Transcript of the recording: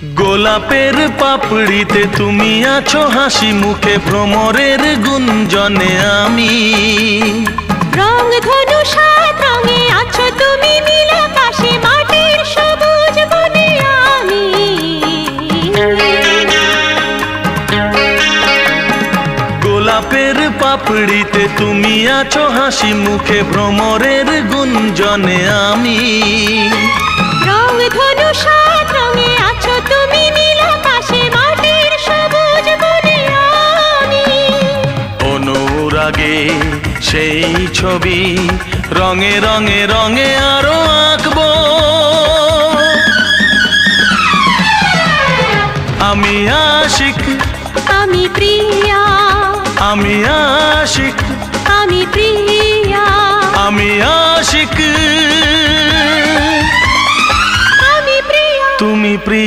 গোলাপের পাপড়িতে তুমি আছো হাসি মুখে, ভ্রমরের গুঞ্জনে আমি। রং ধনু সাত রঙে আছো তুমি, নীল আকাশে মাটির সবুজ বনে আমি। গোলাপের পাপড়িতে তুমি আছো হাসি মুখে, ভ্রমরের গুঞ্জনে আমি। রং ধনু সাত রঙে আছো তুমি, নীল আকাশে মাটির সবুজ বনে আমি। অনুরাগে সেই ছবি রঙে রঙে রঙে আরো আঁকবো। আমি আশিক, আমি প্রিয়া, আমি আশিক, আমি প্রিয়া, আমি আশিক, আমি প্রিয়া, তুমি প্রিয়া।